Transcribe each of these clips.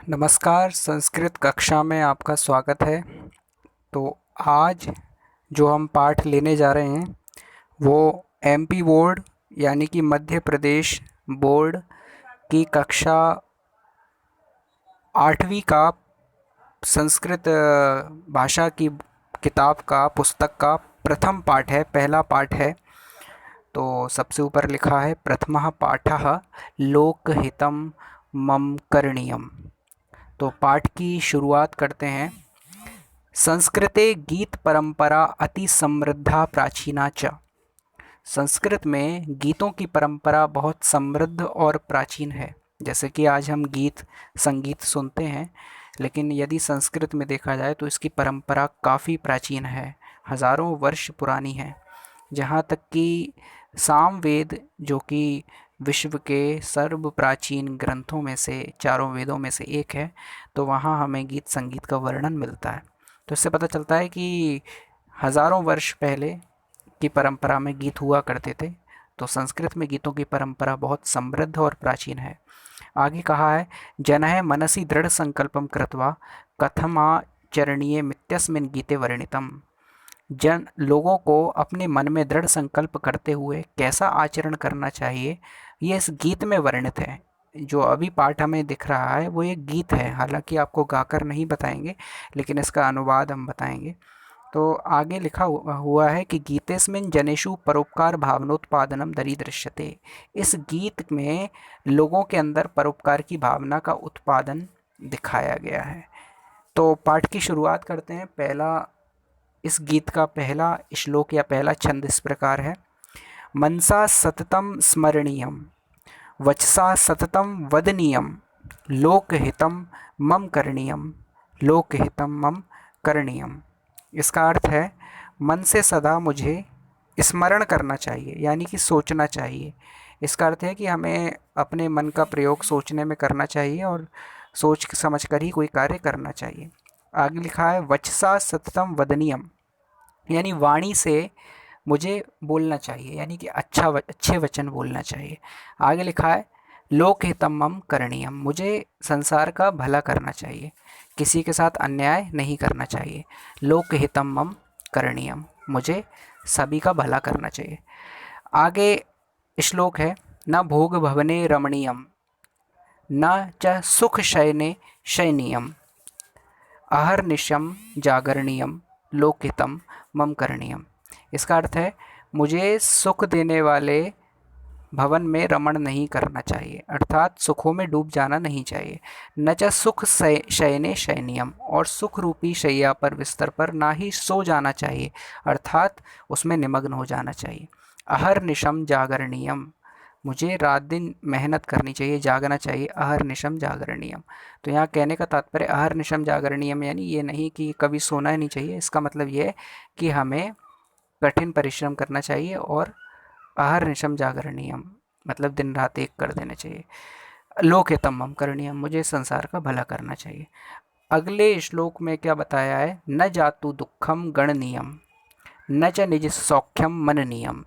नमस्कार, संस्कृत कक्षा में आपका स्वागत है। तो आज जो हम पाठ लेने जा रहे हैं वो एमपी बोर्ड यानी कि मध्य प्रदेश बोर्ड की कक्षा 8वीं का संस्कृत भाषा की किताब का पुस्तक का प्रथम पाठ है, पहला पाठ है। तो सबसे ऊपर लिखा है प्रथमः पाठः लोकहितं मम करणीयम्। तो पाठ की शुरुआत करते हैं। संस्कृते गीत परंपरा अति समृद्धा प्राचीना च। संस्कृत में गीतों की परंपरा बहुत समृद्ध और प्राचीन है। जैसे कि आज हम गीत संगीत सुनते हैं, लेकिन यदि संस्कृत में देखा जाए तो इसकी परंपरा काफ़ी प्राचीन है, हज़ारों वर्ष पुरानी है। जहाँ तक कि सामवेद, जो कि विश्व के सर्व प्राचीन ग्रंथों में से, चारों वेदों में से एक है, तो वहाँ हमें गीत संगीत का वर्णन मिलता है। तो इससे पता चलता है कि हज़ारों वर्ष पहले की परंपरा में गीत हुआ करते थे। तो संस्कृत में गीतों की परंपरा बहुत समृद्ध और प्राचीन है। आगे कहा है, जनः मनसि दृढ़ संकल्पम कृत्वा कथमाचरणीय मित्यस्मिन् गीते वर्णितम। जन लोगों को अपने मन में दृढ़ संकल्प करते हुए कैसा आचरण करना चाहिए, ये इस गीत में वर्णित है। जो अभी पाठ हमें दिख रहा है वो एक गीत है, हालांकि आपको गाकर नहीं बताएंगे, लेकिन इसका अनुवाद हम बताएंगे। तो आगे लिखा हुआ है कि गीतेस्मिन् जनेषु परोपकार भावनोत्पादनम दरीदृश्यते। इस गीत में लोगों के अंदर परोपकार की भावना का उत्पादन दिखाया गया है। तो पाठ की शुरुआत करते हैं। इस गीत का पहला श्लोक या पहला छंद इस प्रकार है। मनसा सततम स्मरणीयम, वचसा सततम वदनीयम, लोकहितम मम करणीयम, लोकहितम मम करणीयम। इसका अर्थ है, मन से सदा मुझे स्मरण करना चाहिए, यानी कि सोचना चाहिए। इसका अर्थ है कि हमें अपने मन का प्रयोग सोचने में करना चाहिए और सोच समझ कर ही कोई कार्य करना चाहिए। आगे लिखा है, वचसा सततम वदनीयम, यानी वाणी से मुझे बोलना चाहिए, यानी कि अच्छे वचन बोलना चाहिए। आगे लिखा है, लोकहितम मम करणीयम, मुझे संसार का भला करना चाहिए, किसी के साथ अन्याय नहीं करना चाहिए। लोकहितम मम करणीयम, मुझे सभी का भला करना चाहिए। आगे श्लोक है, न भोग भवने रमणीयम, न च सुख शयने शयनीयम, अहर्निशम जागरणीयम, लोकहितम मम करणीयम। इसका अर्थ है, मुझे सुख देने वाले भवन में रमण नहीं करना चाहिए, अर्थात सुखों में डूब जाना नहीं चाहिए। न च सुख शयने शयनीयम, और सुख रूपी शैया पर, बिस्तर पर ना ही सो जाना चाहिए, अर्थात उसमें निमग्न हो जाना चाहिए। अहर्निशम जागरणीयम, मुझे रात दिन मेहनत करनी चाहिए, जागना चाहिए। अहर्निशम जागरणीयम, तो यहाँ कहने का तात्पर्य अहर्निशम जागरणीयम यानी ये नहीं कि कभी सोना ही नहीं चाहिए। इसका मतलब ये है कि हमें कठिन परिश्रम करना चाहिए, और अहर्निशम जागरणीयम मतलब दिन रात एक कर देना चाहिए। लोकहितम मम करणीयम, मुझे संसार का भला करना चाहिए। अगले श्लोक में क्या बताया है, न जातु दुखम गणनीयम, न च निज सौख्यम मननीयम,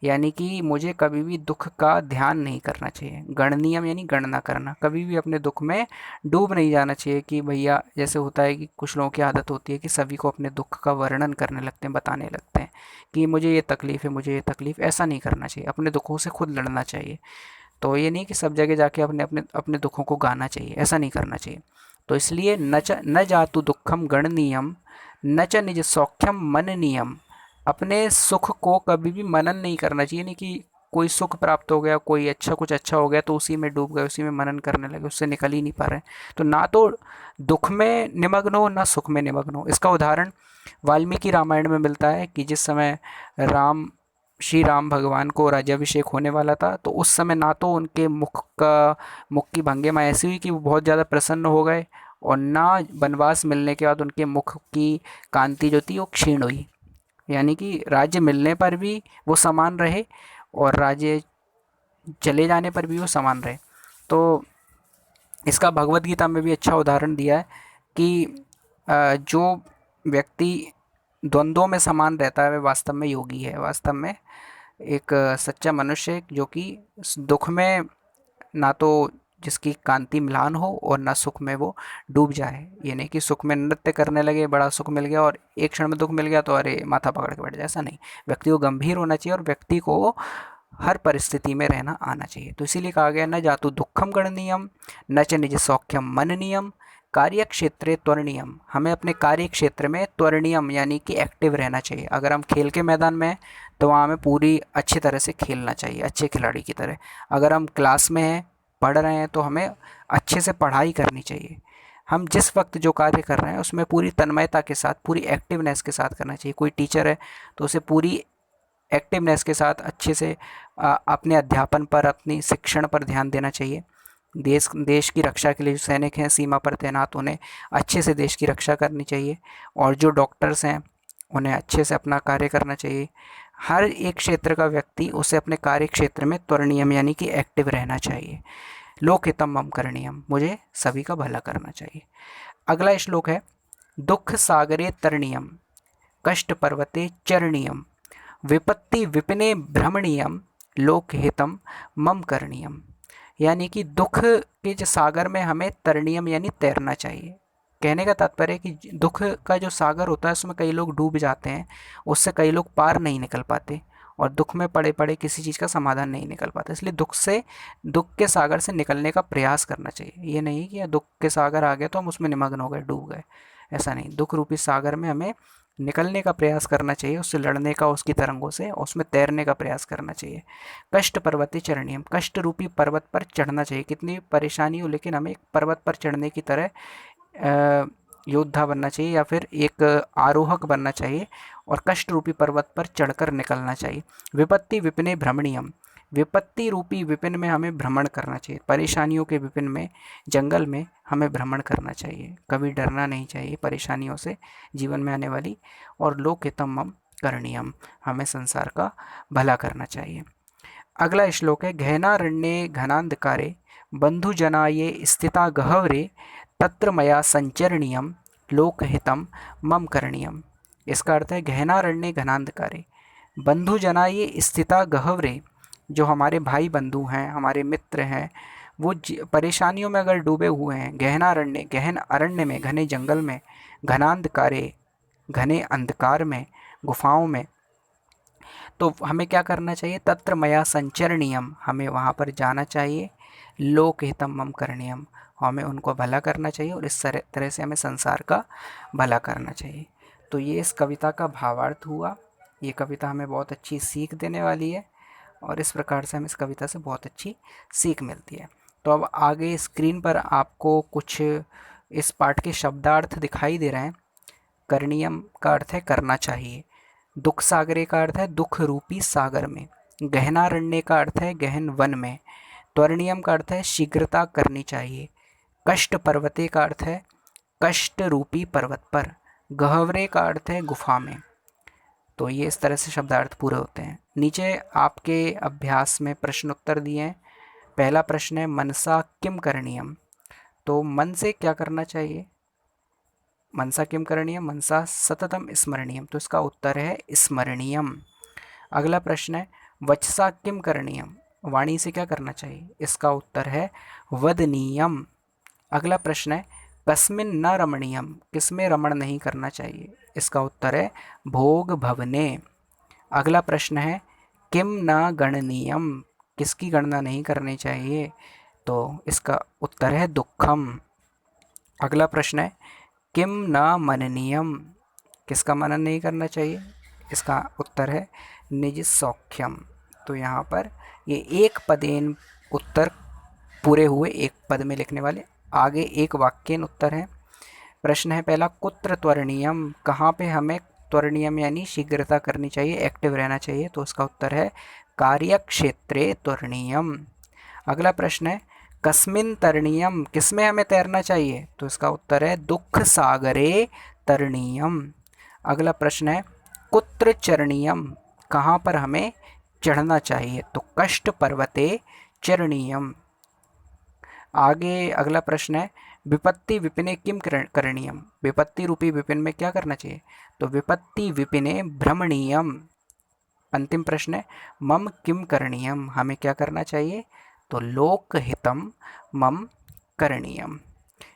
यानी कि मुझे कभी भी दुख का ध्यान नहीं करना चाहिए। गणनीयम यानी गणना करना, कभी भी अपने दुख में डूब नहीं जाना चाहिए। कि भैया, जैसे होता है कि कुछ लोगों की आदत होती है कि सभी को अपने दुख का वर्णन करने लगते हैं, बताने लगते हैं कि मुझे ये तकलीफ़ है, मुझे ये तकलीफ़। ऐसा नहीं करना चाहिए, अपने दुखों से खुद लड़ना चाहिए। तो ये नहीं कि सब जगह जाके अपने अपने अपने दुखों को गाना चाहिए, ऐसा नहीं करना चाहिए। तो इसलिए न जातु दुखम गणनीयम, न च निज सौख्यम मननीयम, अपने सुख को कभी भी मनन नहीं करना चाहिए। नहीं कि कोई सुख प्राप्त हो गया, कोई कुछ अच्छा हो गया तो उसी में डूब गए, उसी में मनन करने लगे, उससे निकल ही नहीं पा रहे। तो ना तो दुख में निमग्न हो, ना सुख में निमग्न हो। इसका उदाहरण वाल्मीकि रामायण में मिलता है कि जिस समय राम श्री राम भगवान को राज्याभिषेक होने वाला था, तो उस समय ना तो उनके मुख की भंगिमा ऐसी हुई कि वो बहुत ज़्यादा प्रसन्न हो गए, और ना वनवास मिलने के बाद उनके मुख की कांति जो थी वो क्षीण हुई। यानी कि राज्य मिलने पर भी वो समान रहे, और राज्य चले जाने पर भी वो समान रहे। तो इसका भगवत गीता में भी अच्छा उदाहरण दिया है कि जो व्यक्ति द्वंद्वों में समान रहता है वह वास्तव में योगी है। वास्तव में एक सच्चा मनुष्य जो कि दुख में ना तो जिसकी कांति म्लान हो और न सुख में वो डूब जाए। ये नहीं कि सुख में नृत्य करने लगे, बड़ा सुख मिल गया और एक क्षण में दुख मिल गया तो अरे माथा पकड़ के बैठ जाए, ऐसा नहीं। व्यक्ति को गंभीर होना चाहिए और व्यक्ति को हर परिस्थिति में रहना आना चाहिए। तो इसीलिए कहा गया न जातु दुखम गणनीयम न च निज सौख्यम मननीयम कार्य क्षेत्रे त्वरणीयम। हमें अपने कार्य क्षेत्र में त्वरणीयम यानी कि एक्टिव रहना चाहिए। अगर हम खेल के मैदान में हैं तो वहाँ हमें पूरी अच्छी तरह से खेलना चाहिए, अच्छे खिलाड़ी की तरह। अगर हम क्लास में हैं, पढ़ रहे हैं, तो हमें अच्छे से पढ़ाई करनी चाहिए। हम जिस वक्त जो कार्य कर रहे हैं उसमें पूरी तन्मयता के साथ, पूरी एक्टिवनेस के साथ करना चाहिए। कोई टीचर है तो उसे पूरी एक्टिवनेस के साथ अच्छे से अपने अध्यापन पर, अपनी शिक्षण पर ध्यान देना चाहिए। देश की रक्षा के लिए जो सैनिक हैं सीमा पर तैनात, उन्हें अच्छे से देश की रक्षा करनी चाहिए। और जो डॉक्टर्स हैं उन्हें अच्छे से अपना कार्य करना चाहिए। हर एक क्षेत्र का व्यक्ति उसे अपने कार्य क्षेत्र में त्वरणीयम यानी कि एक्टिव रहना चाहिए। लोकहितम मम करणीयम, मुझे सभी का भला करना चाहिए। अगला श्लोक है दुख सागरे तरणीयम कष्ट पर्वते चरणीयम विपत्ति विपिने भ्रमणीयम लोकहितम मम करणीयम। यानी कि दुख के जो सागर में हमें तरणीयम यानी तैरना चाहिए। कहने का तात्पर्य है कि दुख का जो सागर होता है उसमें कई लोग डूब जाते हैं, उससे कई लोग पार नहीं निकल पाते और दुख में पड़े पड़े किसी चीज़ का समाधान नहीं निकल पाता। इसलिए दुख के सागर से निकलने का प्रयास करना चाहिए। ये नहीं कि दुख के सागर आ गए तो हम उसमें निमग्न हो गए, डूब गए, ऐसा नहीं। दुख रूपी सागर में हमें निकलने का प्रयास करना चाहिए, उससे लड़ने का, उसकी तरंगों से उसमें तैरने का प्रयास करना चाहिए। कष्ट पर्वते चरणीयम, कष्ट रूपी पर्वत पर चढ़ना चाहिए। कितनी परेशानी हो लेकिन हमें एक पर्वत पर चढ़ने की तरह योद्धा बनना चाहिए या फिर एक आरोहक बनना चाहिए और कष्ट रूपी पर्वत पर चढ़कर निकलना चाहिए। विपत्ति विपिने भ्रमणीयम, विपत्ति रूपी विपिन में हमें भ्रमण करना चाहिए। परेशानियों के विपिन में, जंगल में हमें भ्रमण करना चाहिए। कभी डरना नहीं चाहिए परेशानियों से जीवन में आने वाली। और लोकहितम मम करणीयम, हमें संसार का भला करना चाहिए। अगला श्लोक है गहनारण्ये घनांधकारे बंधुजनाये स्थिता गहवरे तत्र मया संचरणीयम लोकहितम मम करणीयम। इसका अर्थ है गहनारण्ये घनांधकारे बंधुजनाये स्थिता गहवरे, जो हमारे भाई बंधु हैं, हमारे मित्र हैं, वो परेशानियों में अगर डूबे हुए हैं, गहनारण्य, गहन अरण्य में, घने जंगल में, घनांधकारे, घने अंधकार में, गुफाओं में, तो हमें क्या करना चाहिए? तत्र मया संचरणीयम, हमें वहाँ पर जाना चाहिए। लोकहितम मम करणीयम, हमें उनको भला करना चाहिए और इस तरह से हमें संसार का भला करना चाहिए। तो ये इस कविता का भावार्थ हुआ। ये कविता हमें बहुत अच्छी सीख देने वाली है और इस प्रकार से हमें इस कविता से बहुत अच्छी सीख मिलती है। तो अब आगे स्क्रीन पर आपको कुछ इस पाठ के शब्दार्थ दिखाई दे रहे हैं। करणीयम का अर्थ है करना चाहिए। दुख सागरे का अर्थ है दुख रूपी सागर में। गहनारण्य का अर्थ है गहन वन में। त्वरणीयम का अर्थ है शीघ्रता करनी चाहिए। कष्ट पर्वते का अर्थ है कष्ट रूपी पर्वत पर। गहवरे का अर्थ है गुफा में। तो ये इस तरह से शब्दार्थ पूरे होते हैं। नीचे आपके अभ्यास में प्रश्न उत्तर दिए हैं। पहला प्रश्न है मनसा किम करणीयम, तो मन से क्या करना चाहिए? मनसा किम करणीयम, मनसा सततम स्मरणीयम, तो इसका उत्तर है स्मरणीयम। अगला प्रश्न है वचसा किम करणीयम, वाणी से क्या करना चाहिए? इसका उत्तर है वदनीयम। अगला प्रश्न है कस्मिन न रमणीयम, किसमें रमण नहीं करना चाहिए? इसका उत्तर है भोग भवने। अगला प्रश्न है किम न गणनीयम, किसकी गणना नहीं करनी चाहिए? तो इसका उत्तर है दुखम। अगला प्रश्न है किम न मननीयम, किसका मनन नहीं करना चाहिए? इसका उत्तर है निज सौख्यम। तो यहाँ पर ये एक पदेन उत्तर पूरे हुए, एक पद में लिखने वाले। आगे एक वाक्यन उत्तर है। प्रश्न है पहला कुत्र त्वरणीयम, कहाँ पे हमें त्वरणीयम यानी शीघ्रता करनी चाहिए, एक्टिव रहना चाहिए? तो उसका उत्तर है कार्यक्षेत्रे त्वरणीयम। अगला प्रश्न है कस्मिन तरणीयम, किसमें हमें तैरना चाहिए? तो इसका उत्तर है दुख सागरे तरणीयम। अगला प्रश्न है कुत्र चरणीयम, कहाँ पर हमें चढ़ना चाहिए? तो कष्ट पर्वते चरणीयम। आगे अगला प्रश्न है विपत्ति विपिने किम करणीयम, विपत्ति रूपी विपिन में क्या करना चाहिए? तो विपत्ति विपिने भ्रमणीयम। अंतिम प्रश्न है मम किम करणीयम, हमें क्या करना चाहिए? तो लोकहितम मम करणीयम।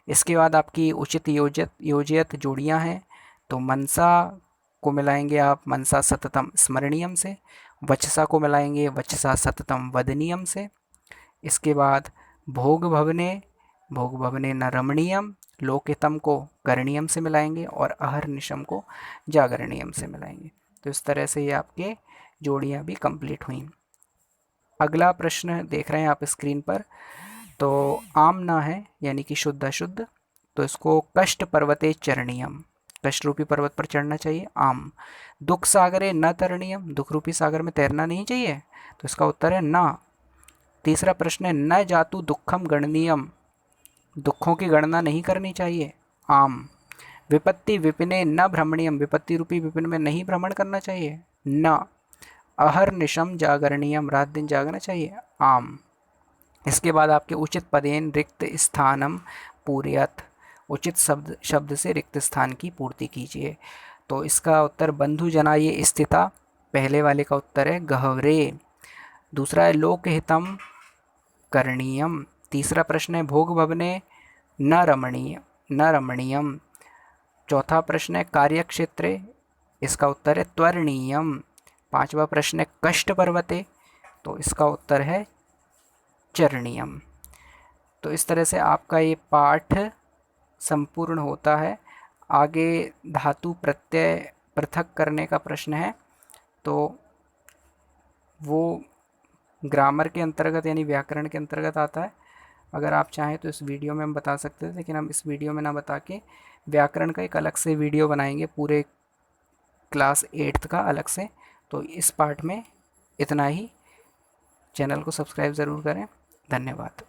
इसके बाद आपकी उचित योजित जोड़ियाँ हैं, तो मनसा को मिलाएंगे आप मनसा सततम स्मरणीयम से, वचसा को मिलाएंगे वचसा सततम वदनीयम से। इसके बाद भोग भवने न रमणीयम, लोकहितम को करणीयम से मिलाएंगे और अहर्निशम को जागरणीयम से मिलाएंगे। तो इस तरह से ये आपके जोड़ियाँ भी कंप्लीट हुई। अगला प्रश्न देख रहे हैं आप स्क्रीन पर, तो आमना है यानी कि शुद्ध अशुद्ध, तो इसको कष्ट पर्वते चरणीयम, कष्ट रूपी पर्वत पर चढ़ना चाहिए। आम। दुख सागरे न तरणीयम, दुख रूपी सागर में तैरना नहीं चाहिए, तो इसका उत्तर है ना। तीसरा प्रश्न है न जातु दुखम गणनीयम, दुखों की गणना नहीं करनी चाहिए। आम। विपत्ति विपिने न भ्रमणीयम, विपत्ति रूपी विपिन में नहीं भ्रमण करना चाहिए। न। अहर्निशम जागरणीयम, रात दिन जागना चाहिए। आम। इसके बाद आपके उचित पदेन रिक्त स्थानम पूर्यत, उचित शब्द से रिक्त स्थान की पूर्ति कीजिए। तो इसका उत्तर बंधु जनाये स्थिता, पहले वाले का उत्तर है गहवरे। दूसरा है लोकहितम करणीयम। तीसरा प्रश्न है भोग भवने न रमणीयम। चौथा प्रश्न है कार्यक्षेत्रे, इसका उत्तर है त्वरणीयम। पांचवा प्रश्न है कष्ट पर्वते, तो इसका उत्तर है चरणीयम। तो इस तरह से आपका ये पाठ संपूर्ण होता है। आगे धातु प्रत्यय पृथक करने का प्रश्न है, तो वो ग्रामर के अंतर्गत यानी व्याकरण के अंतर्गत आता है। अगर आप चाहें तो इस वीडियो में हम बता सकते थे, लेकिन हम इस वीडियो में ना बता के व्याकरण का एक अलग से वीडियो बनाएंगे पूरे क्लास 8th का अलग से। तो इस पार्ट में इतना ही। चैनल को सब्सक्राइब ज़रूर करें। धन्यवाद।